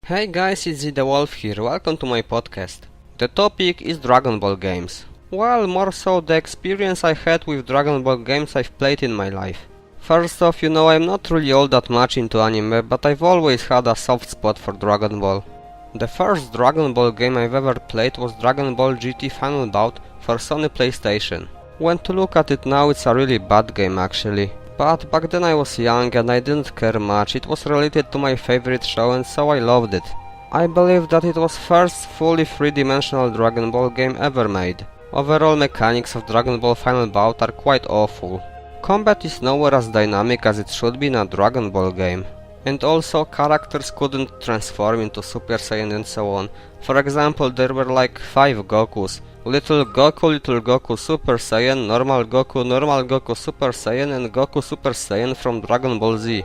Hey guys, it's the Wolf here, welcome to my podcast. The topic is Dragon Ball games. Well, more so the experience I had with Dragon Ball games I've played in my life. First off, I'm not really all that much into anime, but I've always had a soft spot for Dragon Ball. The first Dragon Ball game I've ever played was Dragon Ball GT Final Bout for Sony PlayStation. When to look at it now, it's a really bad game actually. But back then I was young and I didn't care much. It was related to my favorite show and so I loved it. I believe that it was first fully three-dimensional Dragon Ball game ever made. Overall mechanics of Dragon Ball Final Bout are quite awful. Combat is nowhere as dynamic as it should be in a Dragon Ball game. And also characters couldn't transform into Super Saiyan and so on. For example, there were like 5 Gokus. Little Goku Super Saiyan, Normal Goku Super Saiyan and Goku Super Saiyan from Dragon Ball Z.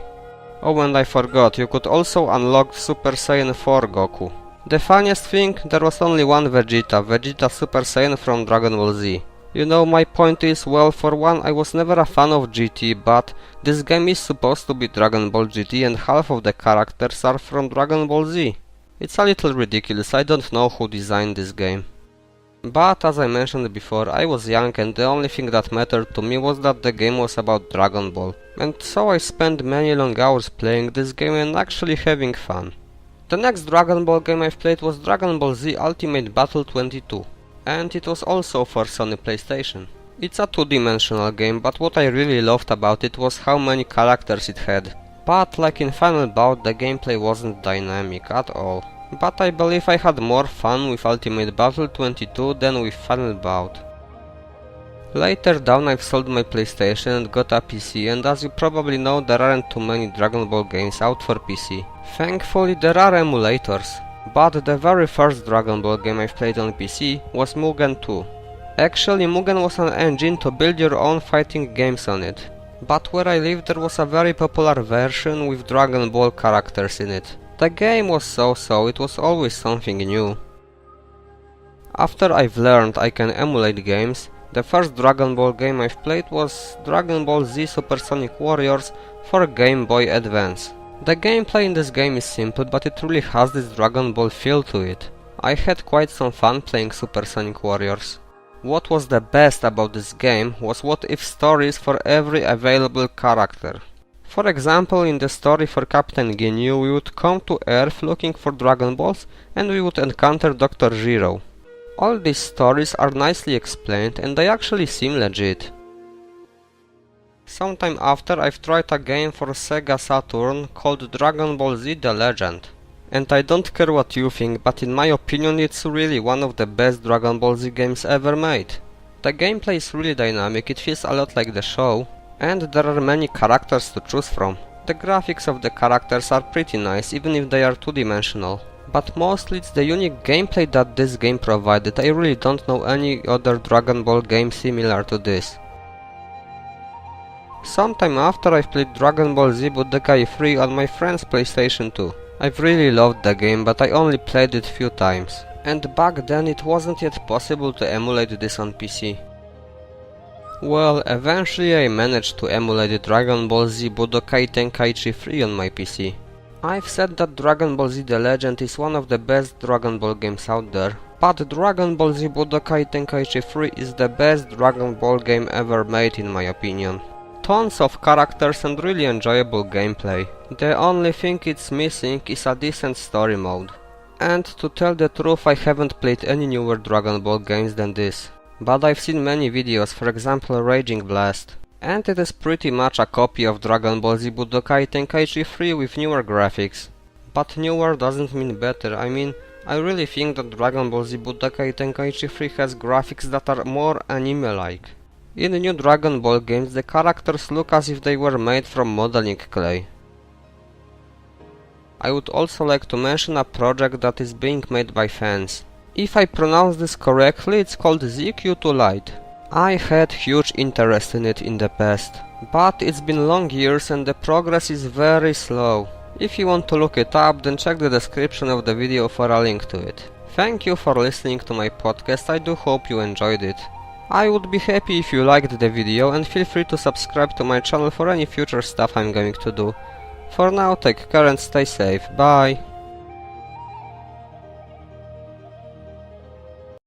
Oh, and I forgot, you could also unlock Super Saiyan 4 Goku. The funniest thing, there was only one Vegeta Super Saiyan from Dragon Ball Z. My point is, well, for one, I was never a fan of GT, but this game is supposed to be Dragon Ball GT and half of the characters are from Dragon Ball Z. It's a little ridiculous, I don't know who designed this game. But as I mentioned before, I was young and the only thing that mattered to me was that the game was about Dragon Ball. And so I spent many long hours playing this game and actually having fun. The next Dragon Ball game I've played was Dragon Ball Z Ultimate Battle 22. And it was also for Sony PlayStation. It's a two-dimensional game, but what I really loved about it was how many characters it had. But like in Final Bout, the gameplay wasn't dynamic at all. But I believe I had more fun with Ultimate Battle 22 than with Final Bout. Later down I've sold my PlayStation and got a PC, and as you probably know, there aren't too many Dragon Ball games out for PC. Thankfully there are emulators. But the very first Dragon Ball game I've played on PC was Mugen 2. Actually, Mugen was an engine to build your own fighting games on it. But where I live there was a very popular version with Dragon Ball characters in it. The game was so-so, it was always something new. After I've learned I can emulate games, the first Dragon Ball game I've played was Dragon Ball Z Supersonic Warriors for Game Boy Advance. The gameplay in this game is simple, but it really has this Dragon Ball feel to it. I had quite some fun playing Supersonic Warriors. What was the best about this game was what if stories for every available character. For example, in the story for Captain Ginyu, we would come to Earth looking for Dragon Balls and we would encounter Dr. Gero. All these stories are nicely explained and they actually seem legit. Sometime after, I've tried a game for Sega Saturn called Dragon Ball Z The Legend. And I don't care what you think, but in my opinion it's really one of the best Dragon Ball Z games ever made. The gameplay is really dynamic, it feels a lot like the show. And there are many characters to choose from. The graphics of the characters are pretty nice, even if they are two-dimensional. But mostly it's the unique gameplay that this game provided. I really don't know any other Dragon Ball game similar to this. Sometime after I've played Dragon Ball Z Budokai 3 on my friend's PlayStation 2. I've really loved the game, but I only played it few times. And back then it wasn't yet possible to emulate this on PC. Well, eventually I managed to emulate Dragon Ball Z Budokai Tenkaichi 3 on my PC. I've said that Dragon Ball Z The Legend is one of the best Dragon Ball games out there, but Dragon Ball Z Budokai Tenkaichi 3 is the best Dragon Ball game ever made in my opinion. Tons of characters and really enjoyable gameplay. The only thing it's missing is a decent story mode. And to tell the truth, I haven't played any newer Dragon Ball games than this. But I've seen many videos, for example Raging Blast. And it is pretty much a copy of Dragon Ball Z Budokai Tenkaichi 3 with newer graphics. But newer doesn't mean better, I really think that Dragon Ball Z Budokai Tenkaichi 3 has graphics that are more anime-like. In new Dragon Ball games the characters look as if they were made from modeling clay. I would also like to mention a project that is being made by fans. If I pronounce this correctly, it's called ZQ2 Lite. I had huge interest in it in the past, but it's been long years and the progress is very slow. If you want to look it up, then check the description of the video for a link to it. Thank you for listening to my podcast, I do hope you enjoyed it. I would be happy if you liked the video and feel free to subscribe to my channel for any future stuff I'm going to do. For now, take care and stay safe, bye!